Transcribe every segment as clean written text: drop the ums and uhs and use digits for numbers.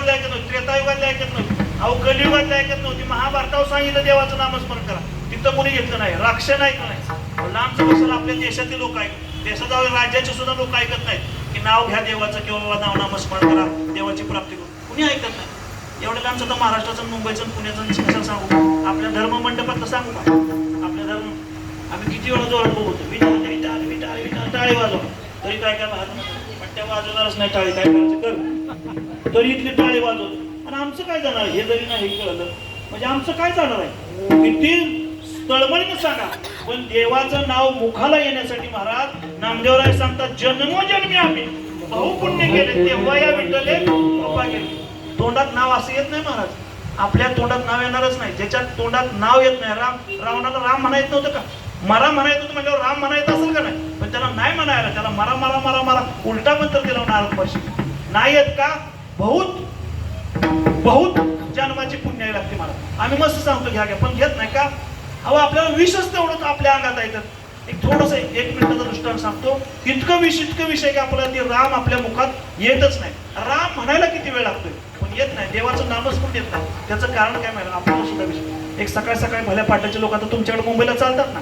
द्वापरयुगातले ऐकत नव्हती, त्रेतायुगातले ऐकत नव्हती, अहो कलियुगातले ऐकत नव्हती. महाभारतावर सांगितलं देवाचं नामस्मरण करा, तिथं कोणी घेतलं नाही. राक्षण ऐकलं नाही. लांबचं कशाला आपल्या देशातील लोक ऐकत, देशात राज्याचे सुद्धा लोक ऐकत नाहीत की नाव घ्या देवाचं किंवा नाव नामस्मरण करा, देवाची प्राप्ती करू. कुणी ऐकत नाही. एवढं लांबचं तर महाराष्ट्राचं, पुण्याचं, पुण्याचं कशाला सांगू? आपल्या धर्म मंडपात सांगू का? आपल्या धर्म आम्ही किती वेळा जोरात बोलतो, विटाळ टाळी वाजव, तरी काय काय पट्ट्या वाजवणारच नाही, टाळी काय करायचं कर, तरी इथली टाळी वाजवतो. आणि आमचं काय जाणार हे जरी नाही कळलं म्हणजे आमचं काय जाणार आहे? किती तळमळीनं सांगा. पण देवाचं नाव मुखाला येण्यासाठी महाराज नामदेवराय सांगतात, जन्मोजन्मी आम्ही बहुपुण्य केले, तेव्हा या विठ्ठले कृपा केली. तोंडात नाव असं येत नाही महाराज, आपल्या तोंडात नाव येणारच नाही. ज्याच्या तोंडात नाव येत नाही, रावणाला राम म्हणायचं नव्हतं का? मरा म्हणायचं होतं म्हणजे राम म्हणायचं असेल का नाही? पण त्याला नाही म्हणायला, त्याला मरा मरा मरा मरा उलटा मंत्र दिला नारद पाशी. नाही येत का? बहुत बहुत जन्माची पुण्याई लागते मला. आम्ही मस्त सांगतो घ्या घ्या, पण घेत नाही का? अहो आपल्याला विषच तेवढंच आपल्या अंगात आहे. एक थोडस 1 मिनिटाचा दृष्टांत सांगतो. इतकं विष आहे की आपल्याला ते राम आपल्या मुखात येतच नाही. राम म्हणायला किती वेळ लागतोय पण येत नाही. देवाचं नामच पण येत नाही. त्याचं कारण काय माहिती? आपल्याला सुद्धा विषय. एक सकाळ सकाळी भल्या पाट्याचे लोक आता तुमच्याकडे मुंबईला चालतात ना,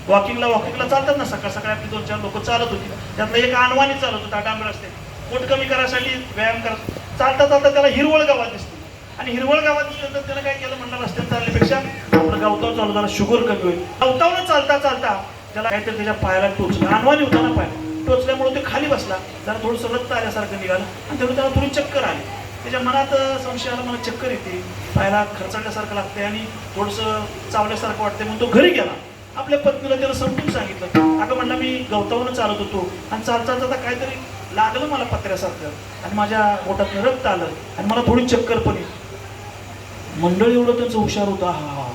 वॉकिंगला चालतात ना, सकाळ सकाळी आपली 2-4 लोक चालत होती. त्यातलं एक अनवाणी चालत होता डांबर रस्ते, पोट कमी करायसाठी व्यायाम करत चालता चालता त्याला हिरवळ गावात दिसते. आणि हिरवळ गावात दिसल्यानंतर त्यानं काय केलं, म्हणलं रस्त्यात चालण्यापेक्षा आपलं गावतावर चालू जरा शुगर कमी होईल. गावतावर चालता चालता त्याला काहीतरी त्याच्या पायाला टोचलं. अनवाणी होता ना पाय, टोचल्यामुळे ते खाली बसला. जरा थोडंसं रक्त आल्यासारखं निघालं आणि तेवढं त्याला थोडी चक्कर आली. त्याच्या मनात संशय आला, मला चक्कर येते, पायाला खर्चाळल्यासारखं लागते आणि थोडंसं चावल्यासारखं वाटते. म्हणून तो घरी गेला. आपल्या पत्नीला त्याला समजून सांगितलं, अगं म्हणला मी गवतावरून चालत होतो आणि चालता चालता काहीतरी लागलं मला पत्र्यासारखं आणि माझ्या पोटात रक्त आलं आणि मला थोडी चक्कर पण येते. मंडळ एवढं त्यांचं हुशार होता. हा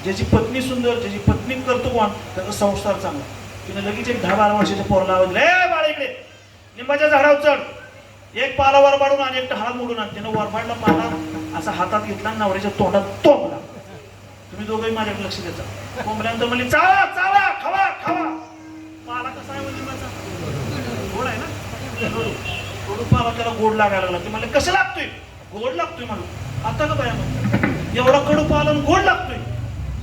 ज्याची पत्नी सुंदर, ज्याची पत्नी कर्तव्यवान, त्याचा संसार चांगला. तिने लगेच एक 10-12 वर्षाच्या पोराला आवाज दिला, ए बाळा इकडे लिंबाच्या झाडावर चढ, एक पाला वर पाडून आणि एक हात मोडून आण. त्यानं वरपाडला पाला असा हातात घेतला, नवऱ्याच्या तोंडात तोंबला. तुम्ही दोघंही माझ्याकडे लक्ष द्यायचा. कोंबल्यानंतर म्हणली, चावा चावा खावा खावा. पाला कसा आहे लिंबाचा? गोड आहे ना, कडू पाला त्याला गोड लागायला लागला. ते म्हणले कसं लागतोय? गोड लागतोय म्हणून. आता का बाया म्हणतो एवढा कडू पाला गोड लागतोय?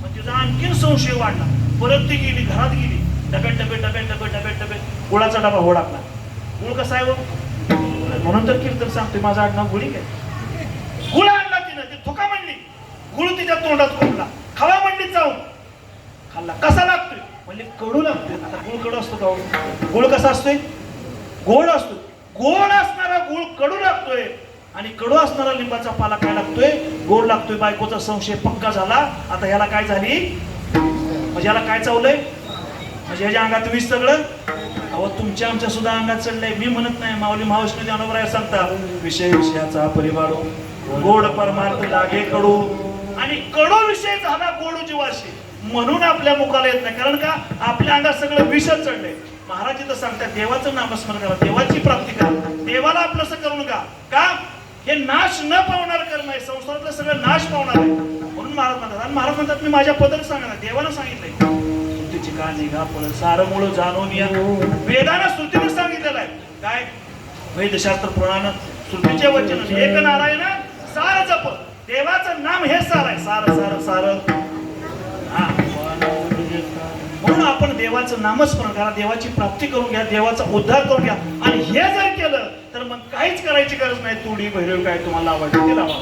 मग तिचा आणखीन संशय वाढला. परत ती गेली, घरात गेली, डब्यात डबे डब्यात डबे डब्यात डबे गुळाचा डबा हो टाकला. गुळ कसा आहे? म्हणून तर कीर्तन सांगतोय, माझं आडनाव गुळी काय. गुळ आणला तिनं, ती थुका म्हणली, गुळ तिच्या तोंडात कोंबला. खावा म्हणली, जाऊन खाल्ला. कसा लागतोय? म्हणजे कडू लागतोय. आता गुळ कडू असतो का? गुळ कसा असतोय? गोड असतो. गोड असणारा गुळ कडू लागतोय आणि कडू असणारा लिंबाचा पाला काय लागतोय? गोड लागतोय. बायकोचा संशय पक्का झाला. आता याला काय झाली? म्हणजे याला काय चावलंय? म्हणजे याच्या अंगात विष सगळं. अहो तुमच्या आमच्या सुद्धा अंगात चढलंय. मी म्हणत नाही, माऊली महाविष्णू ज्ञानोबराय सांगता, विषयाचा परिवारो गोड परमार्थ लागे कडू. आणि कडू विषय झाला गोड जीवाशी, म्हणून आपल्या मुखाला येत नाही. कारण का? आपल्या अंगात सगळं विषच चढलंय. महाराज इथं सांगतात, देवाचं नामस्मरण करा, देवाची प्राप्ती करा, देवाला आपलंसं करू नका. का? हे नाश न पावणार कर्म आहे, संसारातलं सगळं नाश पावणार आहे. म्हणून महाराज म्हणतात. आणि महाराज म्हणतात, मी माझ्या पदर सांगणार, देवानं सांगितलंय, स्तुतीची का निघा फळ सारं मूळ जाणून या. वेदानं स्तुतीनं सांगितलेलं आहे. काय? वेदशास्त्र पुराण स्तुतीचे वचन, एक नारायण सार जप. देवाचं नाम हे सार आहे. सार सार सार. हा, म्हणून आपण देवाचं नामस्मरण करा, देवाची प्राप्ती करून घ्या, देवाचा उद्धार करून घ्या. आणि हे जर केलं तर मग काहीच करायची गरज नाही. तुडी भैरव काय तुम्हाला आवडते ते लावा.